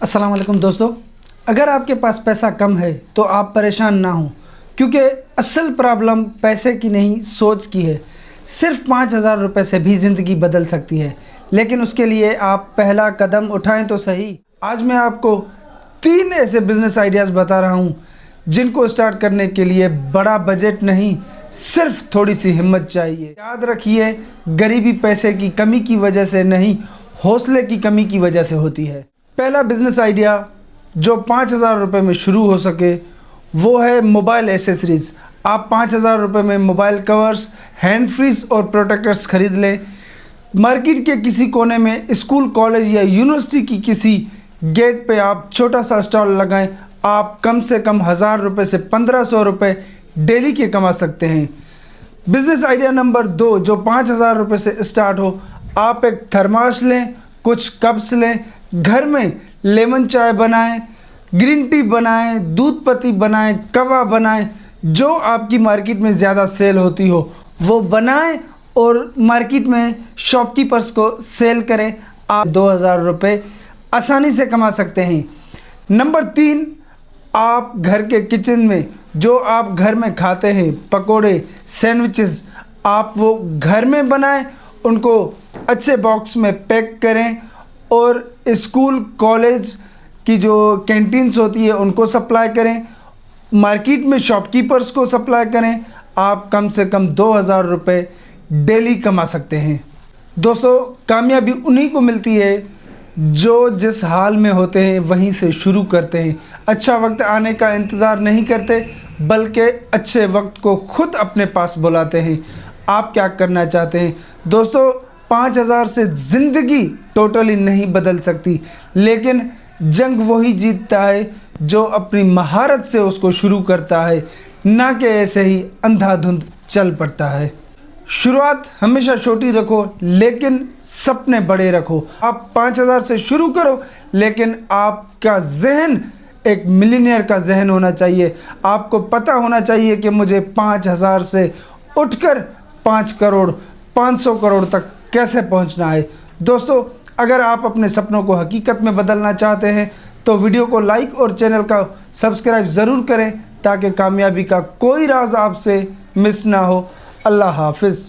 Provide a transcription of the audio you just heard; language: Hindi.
अस्सलाम वालेकुम दोस्तों, अगर आपके पास पैसा कम है तो आप परेशान ना हो, क्योंकि असल प्रॉब्लम पैसे की नहीं सोच की है। सिर्फ 5,000 रुपये से भी ज़िंदगी बदल सकती है, लेकिन उसके लिए आप पहला कदम उठाएं तो सही। आज मैं आपको 3 ऐसे बिज़नेस आइडियाज़ बता रहा हूं जिनको स्टार्ट करने के लिए बड़ा बजट नहीं, सिर्फ थोड़ी सी हिम्मत चाहिए। याद रखिए, गरीबी पैसे की कमी की वजह से नहीं, हौसले की कमी की वजह से होती है। पहला बिजनेस आइडिया जो 5,000 रुपये में शुरू हो सके वो है मोबाइल एसेसरीज़। आप 5,000 रुपये में मोबाइल कवर्स, हैंड फ्रीज और प्रोटेक्टर्स खरीद लें। मार्केट के किसी कोने में, स्कूल, कॉलेज या यूनिवर्सिटी की किसी गेट पे आप छोटा सा स्टॉल लगाएं। आप कम से कम 1,000 रुपये से 1,500 रुपये डेली के कमा सकते हैं। बिजनेस आइडिया नंबर 2 जो 5,000 रुपये से स्टार्ट हो, आप एक थर्मास लें, कुछ कप्स लें, घर में लेमन चाय बनाएं, ग्रीन टी बनाएं, दूध पत्ती बनाएं, कहवा बनाएं, जो आपकी मार्केट में ज़्यादा सेल होती हो वो बनाएं और मार्केट में शॉपकीपर्स को सेल करें। आप 2,000 रुपये आसानी से कमा सकते हैं। नंबर 3, आप घर के किचन में जो आप घर में खाते हैं, पकोड़े, सैंडविचेस, आप वो घर में बनाएं, उनको अच्छे बॉक्स में पैक करें और स्कूल, कॉलेज की जो कैंटीन्स होती है उनको सप्लाई करें, मार्केट में शॉपकीपर्स को सप्लाई करें। आप कम से कम 2,000 रुपये डेली कमा सकते हैं। दोस्तों, कामयाबी उन्हीं को मिलती है जो जिस हाल में होते हैं वहीं से शुरू करते हैं। अच्छा वक्त आने का इंतज़ार नहीं करते, बल्कि अच्छे वक्त को खुद अपने पास बुलाते हैं। आप क्या करना चाहते हैं? दोस्तों, 5,000 से ज़िंदगी टोटली नहीं बदल सकती, लेकिन जंग वही जीतता है जो अपनी महारत से उसको शुरू करता है, ना कि ऐसे ही अंधाधुंध चल पड़ता है। शुरुआत हमेशा छोटी रखो, लेकिन सपने बड़े रखो। आप 5,000 से शुरू करो, लेकिन आपका जहन एक मिलियनियर का जहन होना चाहिए। आपको पता होना चाहिए कि मुझे 5,000 से उठकर 5 करोड़, 500 करोड़ तक कैसे पहुंचना है। दोस्तों, अगर आप अपने सपनों को हकीकत में बदलना चाहते हैं तो वीडियो को लाइक और चैनल का सब्सक्राइब ज़रूर करें, ताकि कामयाबी का कोई राज आपसे मिस ना हो। अल्लाह हाफिज़।